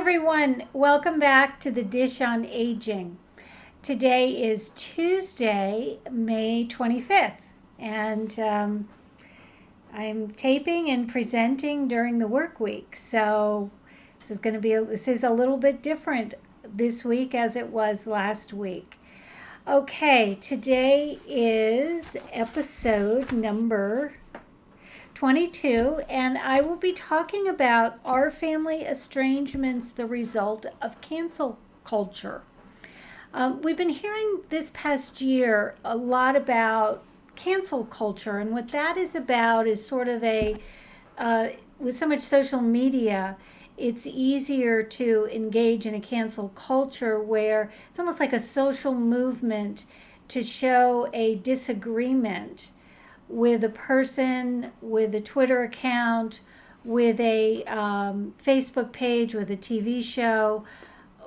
everyone. Welcome back to the Dish on Aging. Today is Tuesday, May 25th, and I'm taping and presenting during the work week. So this is a little bit different this week as it was last week. Okay, today is episode number 22, and I will be talking about Are Family Estrangements the Result of Cancel Culture? We've been hearing this past year a lot about cancel culture, and what that is about is sort of with so much social media, it's easier to engage in a cancel culture where it's almost like a social movement to show a disagreement with a person, with a Twitter account, with a Facebook page, with a TV show,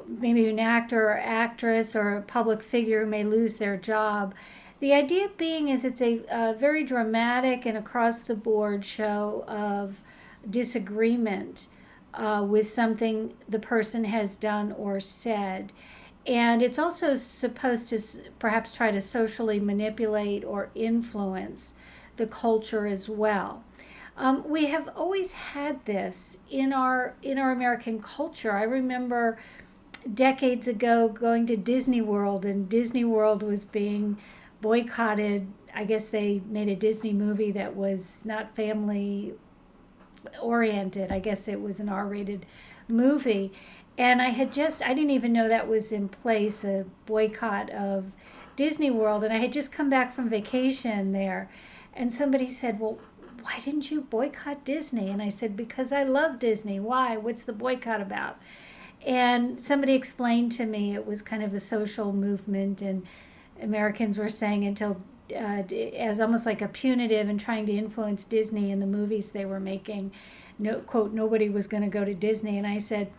maybe an actor or actress or a public figure who may lose their job. The idea being is it's a very dramatic and across the board show of disagreement with something the person has done or said. And it's also supposed to perhaps try to socially manipulate or influence the culture as well. We have always had this in our American culture. I remember decades ago going to Disney World, and Disney World was being boycotted. I guess they made a Disney movie that was not family oriented. I guess it was an R-rated movie. And I didn't even know that was in place, a boycott of Disney World. And I had just come back from vacation there. And somebody said, well, why didn't you boycott Disney? And I said, because I love Disney. Why? What's the boycott about? And somebody explained to me it was kind of a social movement, and Americans were saying as almost like a punitive and trying to influence Disney in the movies they were making. No, quote, nobody was going to go to Disney. And I said,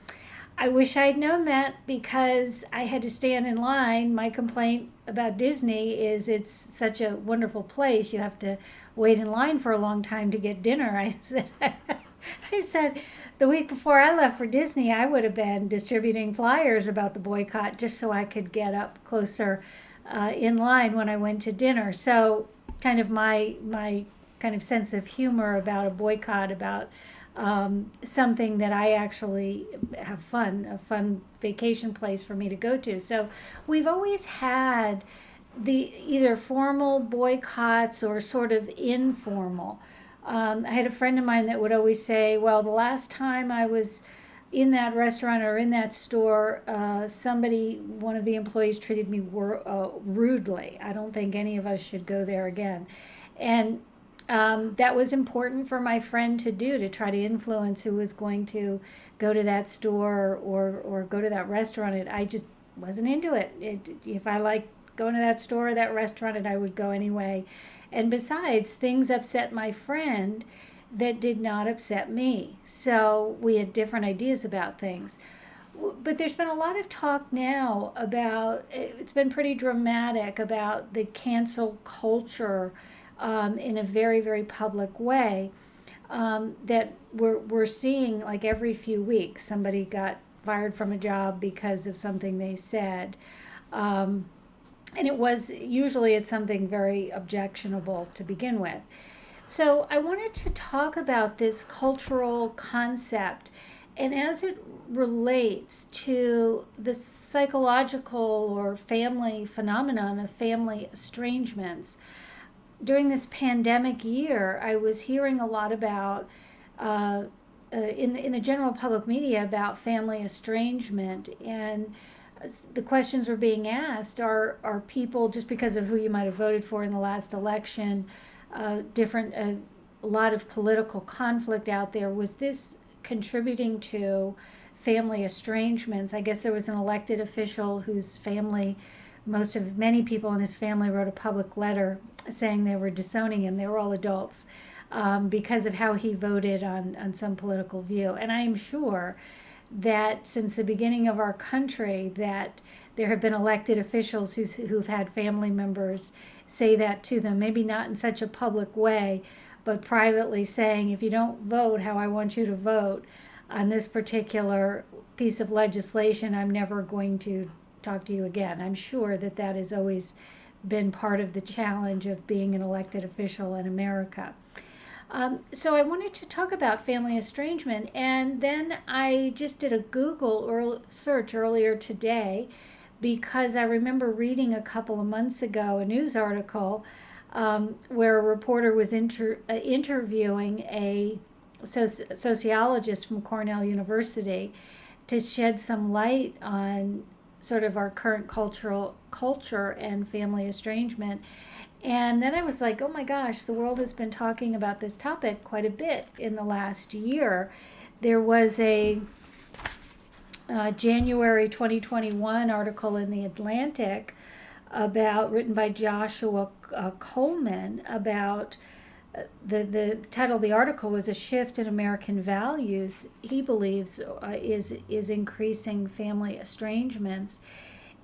I wish I'd known that, because I had to stand in line. My complaint about Disney is it's such a wonderful place. You have to wait in line for a long time to get dinner. I said the week before I left for Disney, I would have been distributing flyers about the boycott just so I could get up closer in line when I went to dinner. So kind of my kind of sense of humor about a boycott, about something that I actually have a fun vacation place for me to go to. So we've always had the either formal boycotts or sort of informal. I had a friend of mine that would always say, well, the last time I was in that restaurant or in that store, one of the employees treated me rudely. I don't think any of us should go there again. And that was important for my friend to do, to try to influence who was going to go to that store or go to that restaurant. I just wasn't into it. If I liked going to that store or that restaurant, and I would go anyway. And besides, things upset my friend that did not upset me. So we had different ideas about things. But there's been a lot of talk now about, it's been pretty dramatic, about the cancel culture in a very, very public way that we're seeing like every few weeks. Somebody got fired from a job because of something they said. And it's something very objectionable to begin with. So I wanted to talk about this cultural concept, and as it relates to the psychological or family phenomenon of family estrangements. During this pandemic year, I was hearing a lot about, in the general public media, about family estrangement, and the questions were being asked, are people, just because of who you might have voted for in the last election, a lot of political conflict out there, was this contributing to family estrangements? I guess there was an elected official whose family, many people in his family wrote a public letter saying they were disowning him. They were all adults because of how he voted on some political view. And I am sure that since the beginning of our country, that there have been elected officials who've had family members say that to them, maybe not in such a public way, but privately saying, if you don't vote how I want you to vote, on this particular piece of legislation, I'm never going to talk to you again. I'm sure that that has always been part of the challenge of being an elected official in America. So I wanted to talk about family estrangement, and then I just did a Google search earlier today because I remember reading a couple of months ago a news article where a reporter was interviewing a sociologist from Cornell University to shed some light on sort of our current culture and family estrangement. And then I was like, oh my gosh, the world has been talking about this topic quite a bit in the last year. There was a January 2021 article in The Atlantic written by Joshua Coleman about the title of the article was "A Shift in American Values." He believes is increasing family estrangements,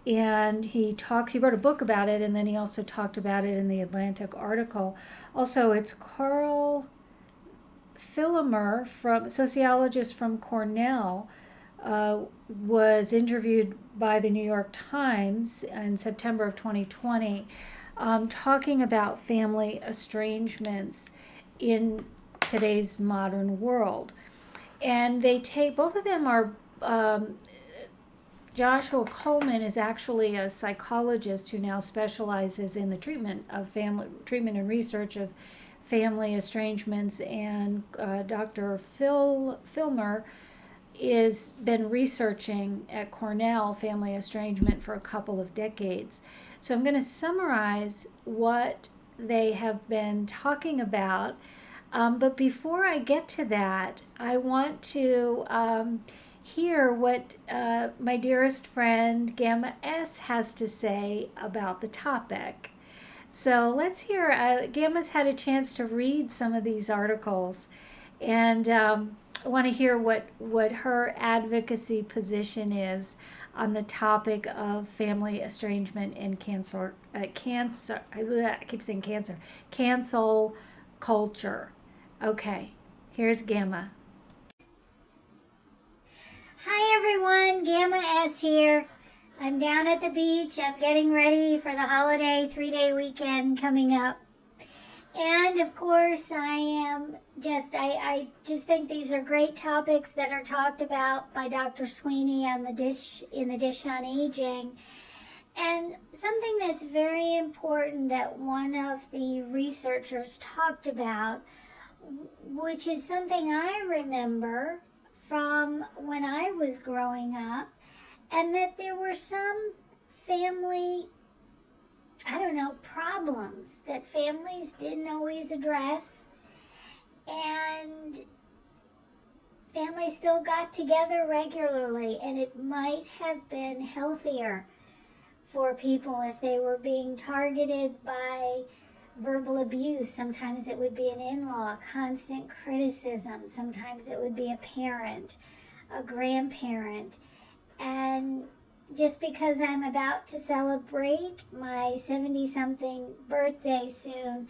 and he wrote a book about it, and then he also talked about it in the Atlantic article. Also, it's Karl Pillemer, sociologist from Cornell, was interviewed by the New York Times in September of 2020, talking about family estrangements in today's modern world. And both of them are, Joshua Coleman is actually a psychologist who now specializes in the treatment and research of family estrangements, and Dr. Pillemer has been researching at Cornell family estrangement for a couple of decades. So I'm going to summarize what they have been talking about. But before I get to that, I want to hear what my dearest friend Gamma S has to say about the topic. So let's hear. Gamma's had a chance to read some of these articles, and I want to hear what her advocacy position is on the topic of family estrangement and cancel culture. Okay, here's Gamma. Hi everyone, Gamma S here. I'm down at the beach. I'm getting ready for the holiday 3-day weekend coming up. And of course, I just think these are great topics that are talked about by Dr. Sweeney on in the Dish on Aging. And something that's very important that one of the researchers talked about, which is something I remember from when I was growing up, and that there were some family problems that families didn't always address, and families still got together regularly, and it might have been healthier for people if they were being targeted by verbal abuse. Sometimes it would be an in-law, constant criticism. Sometimes it would be a parent, a grandparent. And just because I'm about to celebrate my 70-something birthday soon,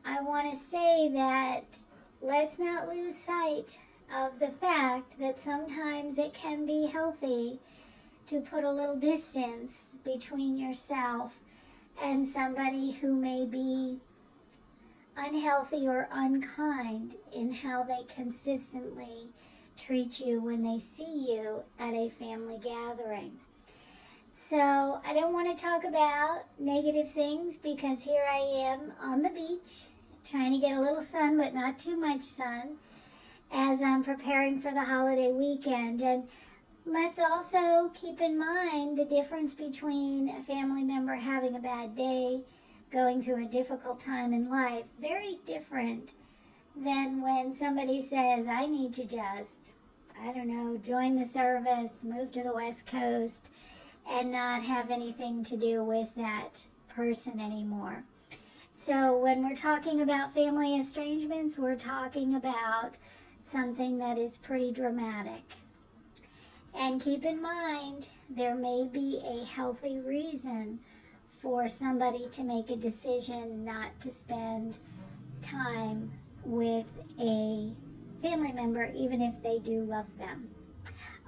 I want to say that let's not lose sight of the fact that sometimes it can be healthy to put a little distance between yourself and somebody who may be unhealthy or unkind in how they consistently treat you when they see you at a family gathering. So I don't want to talk about negative things because here I am on the beach trying to get a little sun, but not too much sun, as I'm preparing for the holiday weekend. And let's also keep in mind the difference between a family member having a bad day, going through a difficult time in life. Very different than when somebody says, I need to just, join the service, move to the West Coast, and not have anything to do with that person anymore. So when we're talking about family estrangements, we're talking about something that is pretty dramatic. And keep in mind, there may be a healthy reason for somebody to make a decision not to spend time with a family member, even if they do love them.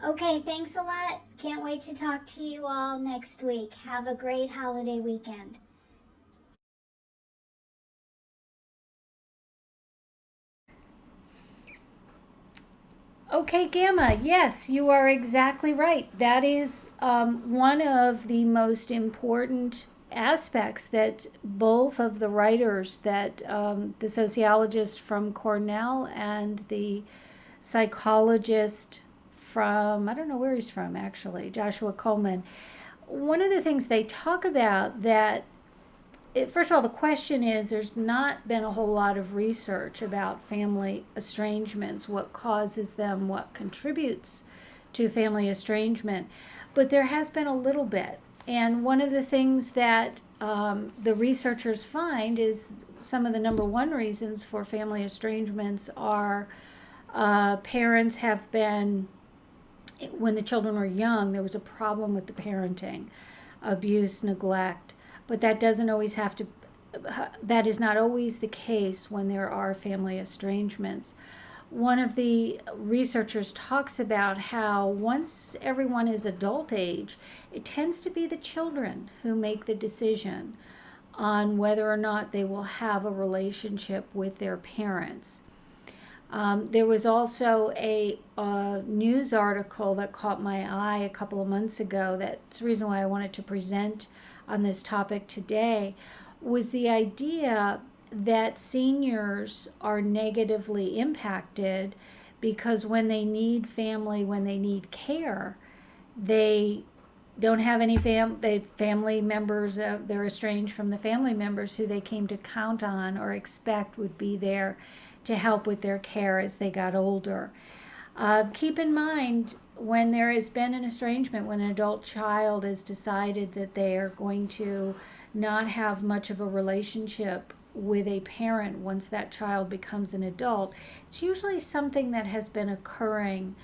Okay, thanks a lot. Can't wait to talk to you all next week. Have a great holiday weekend. Okay, Gamma, yes, you are exactly right. That is one of the most important aspects that both of the writers, that the sociologist from Cornell and the psychologist from, I don't know where he's from actually, Joshua Coleman, one of the things they talk about that first of all, the question is there's not been a whole lot of research about family estrangements, what causes them, what contributes to family estrangement, but there has been a little bit. And one of the things that the researchers find is some of the number one reasons for family estrangements are parents have been, when the children were young, there was a problem with the parenting, abuse, neglect. But that doesn't always have to, that is not always the case when there are family estrangements. One of the researchers talks about how once everyone is adult age, it tends to be the children who make the decision on whether or not they will have a relationship with their parents. There was also a news article that caught my eye a couple of months ago. That's the reason why I wanted to present on this topic today, was the idea that seniors are negatively impacted because when they need family, when they need care, they don't have any family members, they're estranged from the family members who they came to count on or expect would be there to help with their care as they got older. Keep in mind, when there has been an estrangement, when an adult child has decided that they are going to not have much of a relationship with a parent once that child becomes an adult, it's usually something that has been occurring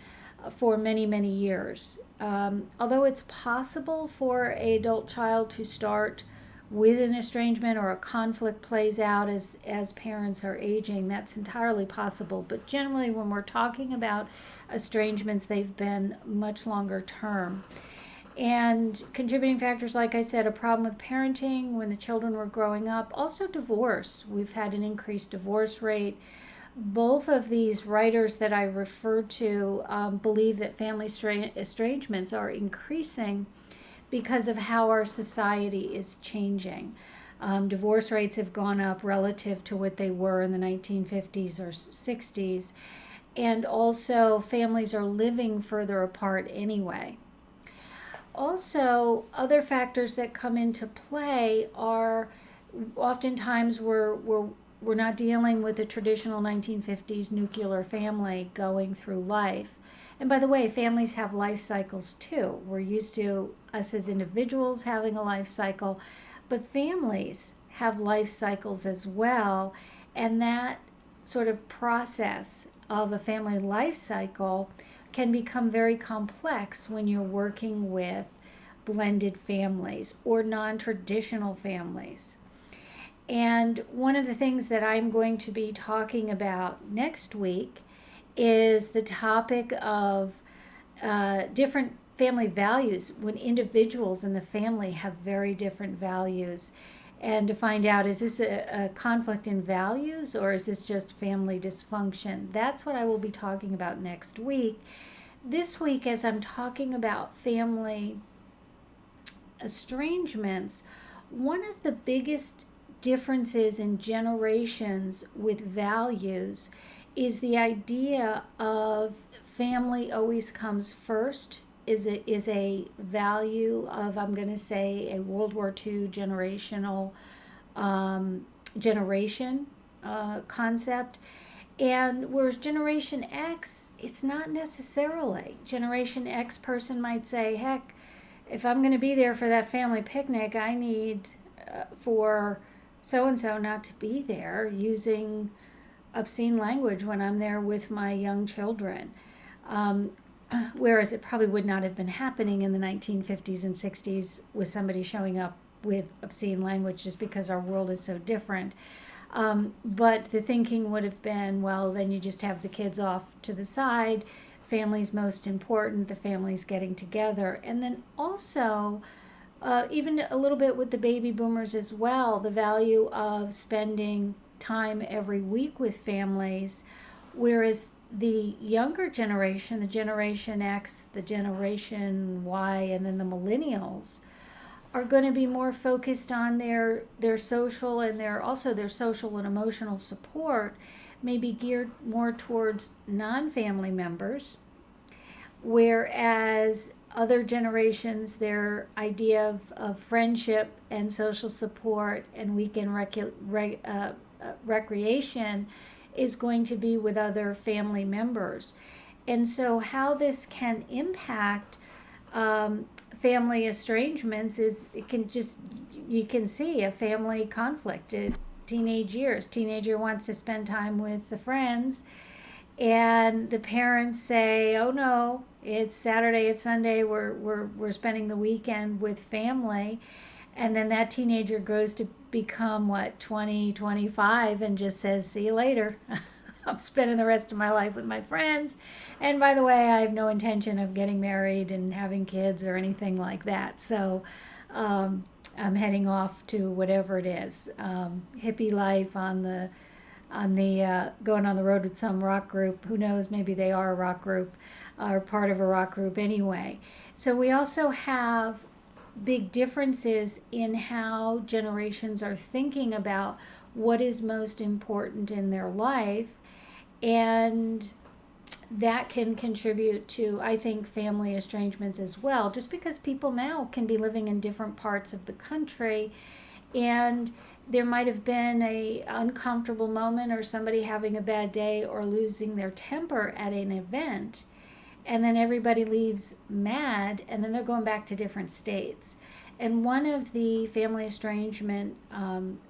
for many, many years. Although it's possible for an adult child to start with an estrangement or a conflict plays out as parents are aging, that's entirely possible. But generally, when we're talking about estrangements, they've been much longer term. And contributing factors, like I said, a problem with parenting when the children were growing up, also divorce. We've had an increased divorce rate. Both of these writers that I referred to believe that family estrangements are increasing because of how our society is changing. Divorce rates have gone up relative to what they were in the 1950s or 60s, and also families are living further apart anyway. Also, other factors that come into play are oftentimes we're not dealing with a traditional 1950s nuclear family going through life. And by the way, families have life cycles too. We're used to us as individuals having a life cycle, but families have life cycles as well. And that sort of process of a family life cycle can become very complex when you're working with blended families or non-traditional families. And one of the things that I'm going to be talking about next week is the topic of different family values, when individuals in the family have very different values, and to find out, is this a conflict in values or is this just family dysfunction? That's what I will be talking about next week. This week, as I'm talking about family estrangements, one of the biggest differences in generations with values is the idea of family always comes first, is a value of, I'm going to say, a World War II generational generation concept. And whereas Generation X, it's not necessarily. Generation X person might say, heck, if I'm going to be there for that family picnic, I need for so-and-so not to be there using obscene language when I'm there with my young children. Whereas it probably would not have been happening in the 1950s and 60s with somebody showing up with obscene language, just because our world is so different. But the thinking would have been, well, then you just have the kids off to the side. Family's most important. The family's getting together. And then also, even a little bit with the baby boomers as well, the value of spending time every week with families, whereas the younger generation, the Generation X, the Generation Y, and then the millennials, are going to be more focused on their social and their social and emotional support, maybe geared more towards non-family members, whereas other generations, their idea of friendship and social support and weekend recreation is going to be with other family members. And so how this can impact family estrangements is you can see a family conflict at teenage years. Teenager wants to spend time with the friends, and the parents say, oh no, it's Saturday, it's Sunday, we're spending the weekend with family. And then that teenager grows to become 20, 25 and just says, see you later. I'm spending the rest of my life with my friends. And by the way, I have no intention of getting married and having kids or anything like that. So I'm heading off to whatever it is, hippie life on the going on the road with some rock group. Who knows? Maybe they are a rock group or part of a rock group anyway. So we also have big differences in how generations are thinking about what is most important in their life, and that can contribute to, I think, family estrangements as well, just because people now can be living in different parts of the country, and there might have been a uncomfortable moment or somebody having a bad day or losing their temper at an event, and then everybody leaves mad, and then they're going back to different states. And one of the family estrangement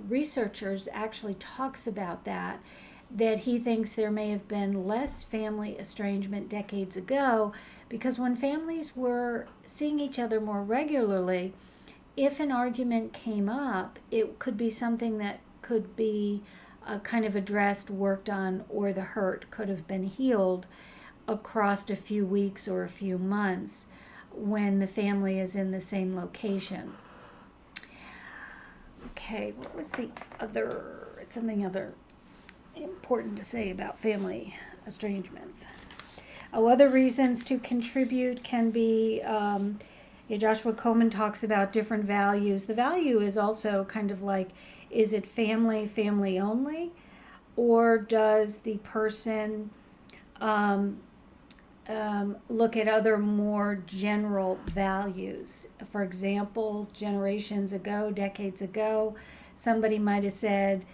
researchers actually talks about that he thinks there may have been less family estrangement decades ago, because when families were seeing each other more regularly, if an argument came up, it could be something that could be kind of addressed, worked on, or the hurt could have been healed across a few weeks or a few months when the family is in the same location. Okay, what was the other, it's something other important to say about family estrangements. Other reasons to contribute can be, Joshua Coleman talks about different values. The value is also kind of like, is it family only, or does the person look at other more general values? For example, generations ago, decades ago, somebody might have said,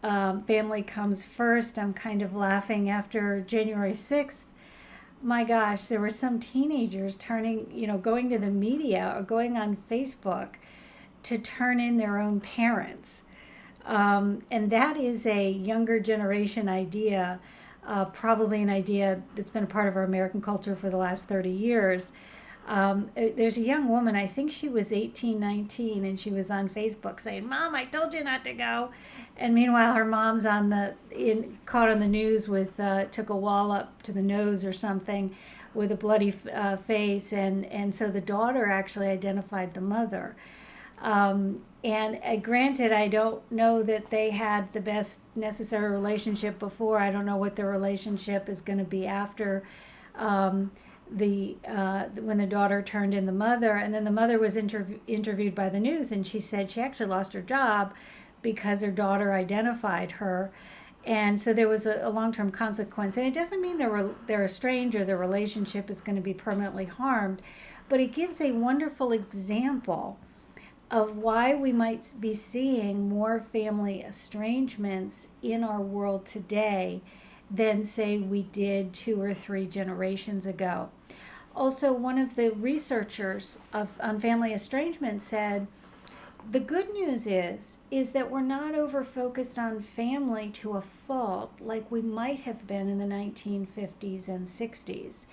family comes first. I'm kind of laughing after January 6th. My gosh, there were some teenagers going to the media or going on Facebook to turn in their own parents. And that is a younger generation idea, probably an idea that's been a part of our American culture for the last 30 years. There's a young woman, I think she was 18, 19, and she was on Facebook saying, Mom, I told you not to go. And meanwhile, her mom's caught on the news with, took a wall up to the nose or something with a bloody face. And so the daughter actually identified the mother. And granted, I don't know that they had the best necessary relationship before. I don't know what their relationship is going to be after when the daughter turned in the mother. And then the mother was interviewed by the news, and she said she actually lost her job because her daughter identified her. And so there was a long-term consequence. And it doesn't mean they're estranged or their relationship is going to be permanently harmed, but it gives a wonderful example of why we might be seeing more family estrangements in our world today than, say, we did 2 or 3 generations ago. Also, one of the researchers on family estrangement said, the good news is that we're not over-focused on family to a fault like we might have been in the 1950s and 60s.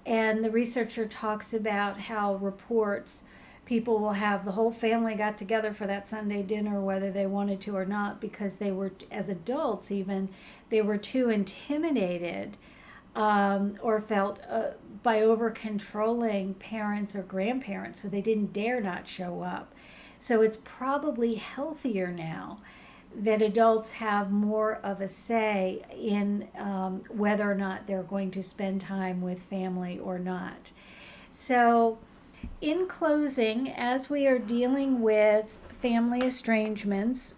And the researcher talks about how reports people will have the whole family got together for that Sunday dinner, whether they wanted to or not, because they were, as adults even, they were too intimidated or felt by over controlling parents or grandparents, so they didn't dare not show up. So it's probably healthier now that adults have more of a say in whether or not they're going to spend time with family or not. So, in closing, as we are dealing with family estrangements,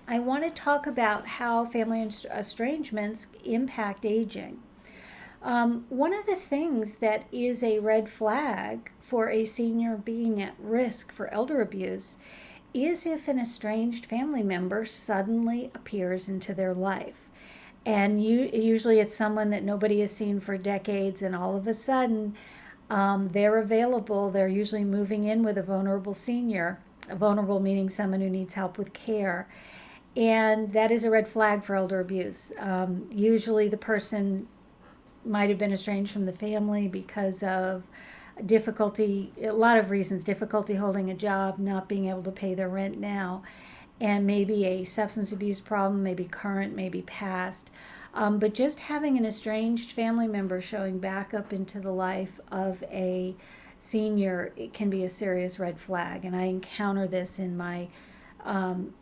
I want to talk about how family estrangements impact aging. One of the things that is a red flag for a senior being at risk for elder abuse is if an estranged family member suddenly appears into their life. And usually it's someone that nobody has seen for decades, and all of a sudden they're available. They're usually moving in with a vulnerable senior, vulnerable meaning someone who needs help with care. And that is a red flag for elder abuse. Usually the person might have been estranged from the family because of difficulty, a lot of reasons, difficulty holding a job, not being able to pay their rent now, and maybe a substance abuse problem, maybe current, maybe past. But just having an estranged family member showing back up into the life of a senior, it can be a serious red flag. And I encounter this in my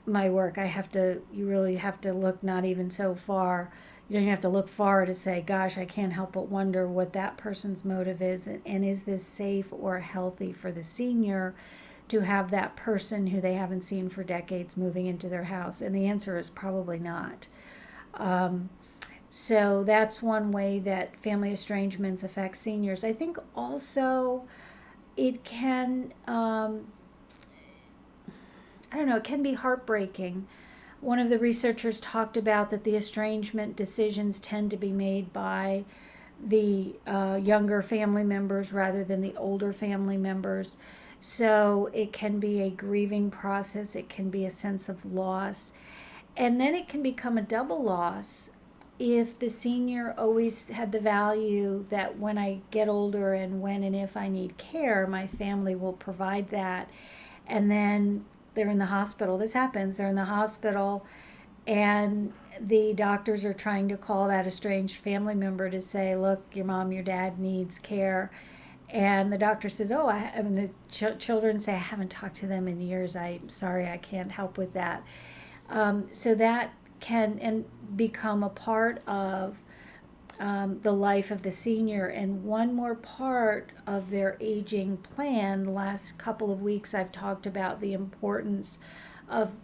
work. You really have to look not even so far. You don't even have to look far to say, gosh, I can't help but wonder what that person's motive is, and is this safe or healthy for the senior to have that person who they haven't seen for decades moving into their house? And the answer is probably not. So that's one way that family estrangements affect seniors. I think also it can, it can be heartbreaking. One of the researchers talked about that the estrangement decisions tend to be made by the younger family members rather than the older family members. So it can be a grieving process. It can be a sense of loss. And then it can become a double loss if the senior always had the value that when I get older and when and if I need care, my family will provide that. And then they're in the hospital. This happens. They're in the hospital, and the doctors are trying to call that estranged family member to say, look, your mom, your dad needs care. And the doctor says, the children say, I haven't talked to them in years. I'm sorry, I can't help with that. So that can become a part of the life of the senior, and one more part of their aging plan. The last couple of weeks I've talked about the importance of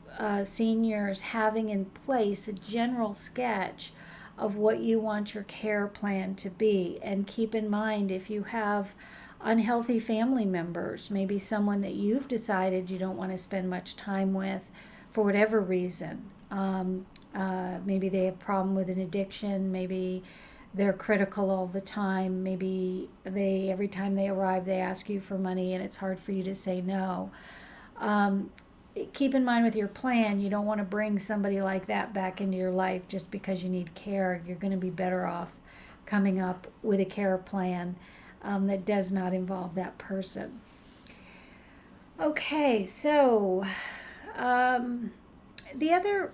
seniors having in place a general sketch of what you want your care plan to be. And keep in mind, if you have unhealthy family members, maybe someone that you've decided you don't want to spend much time with for whatever reason, maybe they have a problem with an addiction, maybe they're critical all the time, maybe every time they arrive they ask you for money and it's hard for you to say no. Keep in mind with your plan, you don't want to bring somebody like that back into your life just because you need care. You're going to be better off coming up with a care plan that does not involve that person. Okay, so the other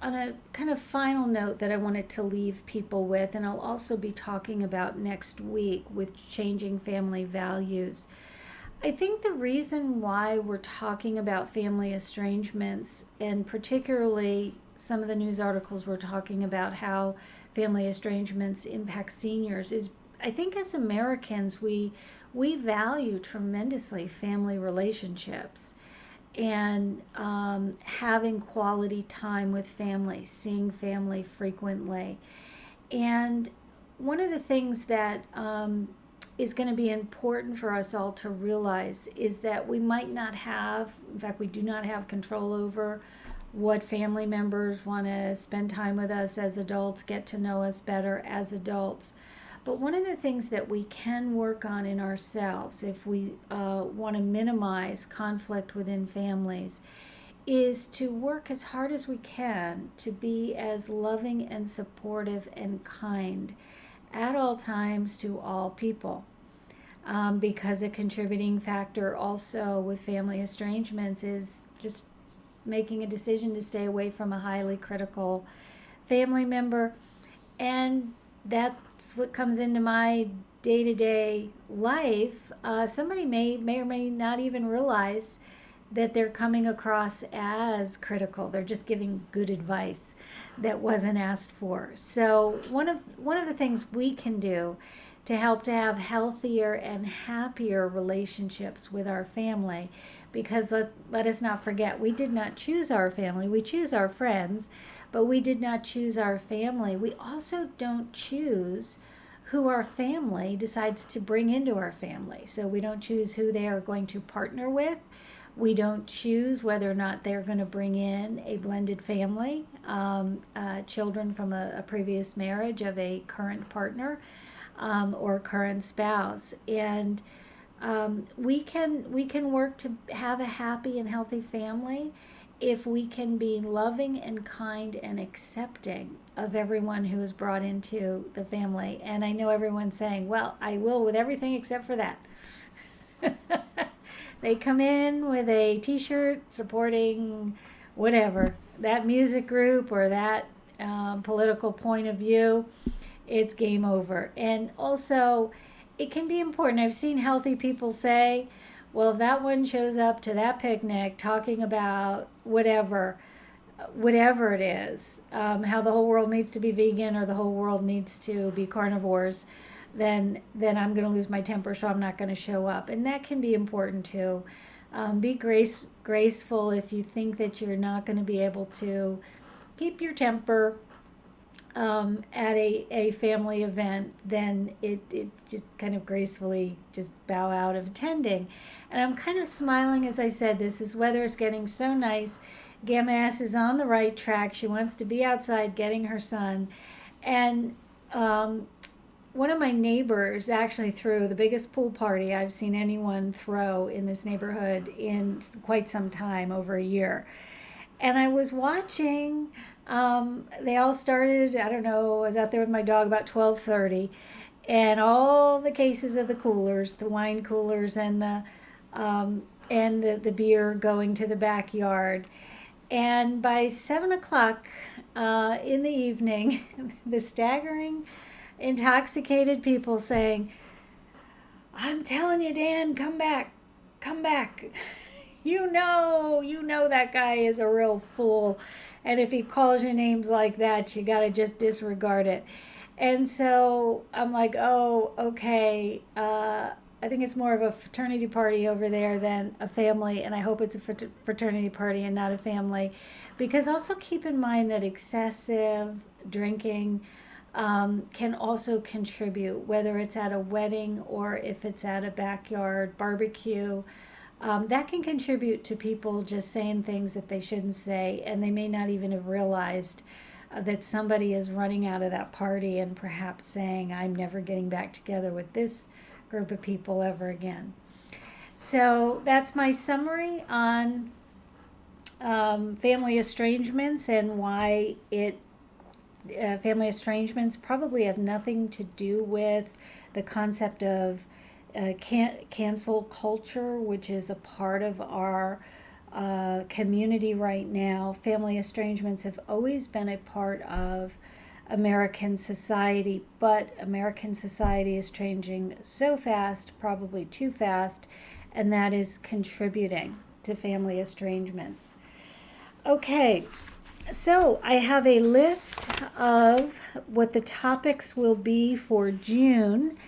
on a kind of final note that I wanted to leave people with, and I'll also be talking about next week with changing family values. I think the reason why we're talking about family estrangements, and particularly some of the news articles were talking about how family estrangements impact seniors, is I think as Americans we value tremendously family relationships, and having quality time with family, seeing family frequently. And one of the things that is going to be important for us all to realize is that we might not have, in fact, we do not have control over what family members want to spend time with us as adults, get to know us better as adults. But one of the things that we can work on in ourselves, if we want to minimize conflict within families, is to work as hard as we can to be as loving and supportive and kind at all times to all people. because a contributing factor also with family estrangements is just making a decision to stay away from a highly critical family member. And that's what comes into my day-to-day life. Somebody may or may not even realize that they're coming across as critical. They're just giving good advice that wasn't asked for. So one of the things we can do to help to have healthier and happier relationships with our family, because let us not forget, we did not choose our family. We choose our friends, but we did not choose our family. We also don't choose who our family decides to bring into our family. So we don't choose who they are going to partner with. We don't choose whether or not they're going to bring in a blended family, children from a previous marriage of a current partner or current spouse. And we can work to have a happy and healthy family if we can be loving and kind and accepting of everyone who is brought into the family. And I know everyone's saying, well, I will with everything except for that. They come in with a t-shirt supporting whatever, that music group or that political point of view, it's game over. And also, it can be important. I've seen healthy people say, well, if that one shows up to that picnic talking about whatever it is, how the whole world needs to be vegan or the whole world needs to be carnivores, then I'm going to lose my temper, so I'm not going to show up. And that can be important too. Be graceful if you think that you're not going to be able to keep your temper at a family event, then it just kind of gracefully just bow out of attending. And I'm kind of smiling as I said this. This weather is getting so nice. Gamma-S is on the right track. She wants to be outside getting her sun. And one of my neighbors actually threw the biggest pool party I've seen anyone throw in this neighborhood in quite some time, over a year. And I was watching, they all started, I don't know, I was out there with my dog about 12:30, and all the cases of the coolers, the wine coolers and the beer going to the backyard. And by 7 o'clock in the evening, the staggering, intoxicated people saying, I'm telling you, Dan, come back. You know that guy is a real fool. And if he calls you names like that, you got to just disregard it. And so I'm like, oh, okay. I think it's more of a fraternity party over there than a family. And I hope it's a fraternity party and not a family. Because also keep in mind that excessive drinking can also contribute, whether it's at a wedding or if it's at a backyard barbecue. That can contribute to people just saying things that they shouldn't say, and they may not even have realized that somebody is running out of that party and perhaps saying, I'm never getting back together with this group of people ever again. So that's my summary on family estrangements and why family estrangements probably have nothing to do with the concept of cancel culture, which is a part of our community right now. Family estrangements have always been a part of American society, but American society is changing so fast, probably too fast, and that is contributing to family estrangements. Okay, so I have a list of what the topics will be for June.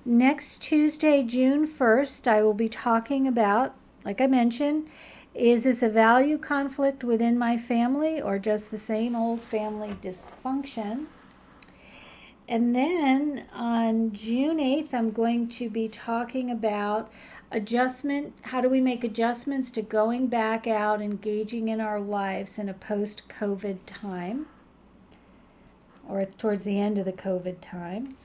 Next Tuesday, June 1st, I will be talking about, like I mentioned, is this a value conflict within my family or just the same old family dysfunction? And then on June 8th, I'm going to be talking about adjustment. How do we make adjustments to going back out, engaging in our lives in a post-COVID time or towards the end of the COVID time?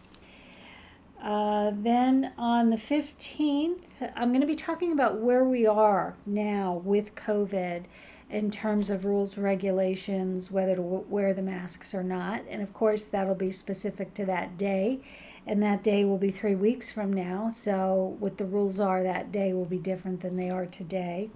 Then on the 15th, I'm going to be talking about where we are now with COVID in terms of rules, regulations, whether to wear the masks or not. And of course, that'll be specific to that day and that day will be 3 weeks from now. So what the rules are that day will be different than they are today.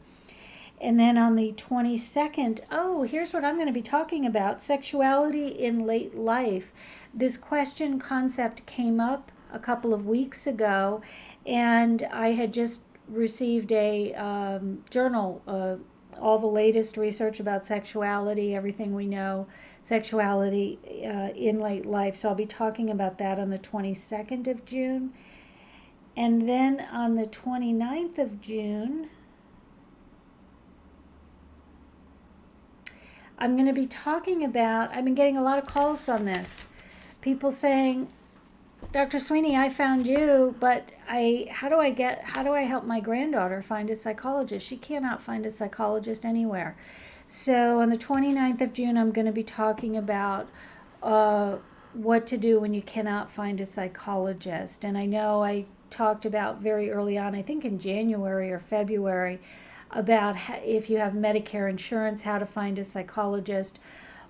And then on the 22nd, here's what I'm going to be talking about: sexuality in late life. This question concept came up a couple of weeks ago, and I had just received a journal, all the latest research about sexuality, everything we know, sexuality in late life. So I'll be talking about that on the 22nd of June. And then on the 29th of June, I'm going to be talking about, I've been getting a lot of calls on this. People saying, Dr. Sweeney, I found you, but how do I help my granddaughter find a psychologist? She cannot find a psychologist anywhere. So on the 29th of June, I'm going to be talking about what to do when you cannot find a psychologist. And I know I talked about very early on, I think in January or February, about if you have Medicare insurance, how to find a psychologist.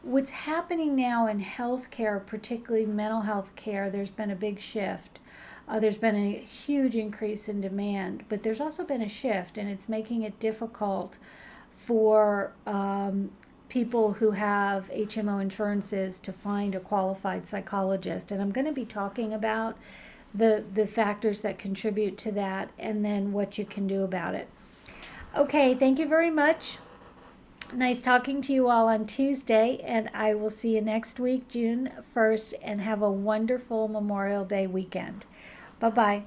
What's happening now in healthcare, particularly mental health care, there's been a big shift. There's been a huge increase in demand, but there's also been a shift, and it's making it difficult for people who have HMO insurances to find a qualified psychologist. And I'm going to be talking about the factors that contribute to that, and then what you can do about it. Okay, thank you very much. Nice talking to you all on Tuesday, and I will see you next week, June 1st, and have a wonderful Memorial Day weekend. Bye-bye.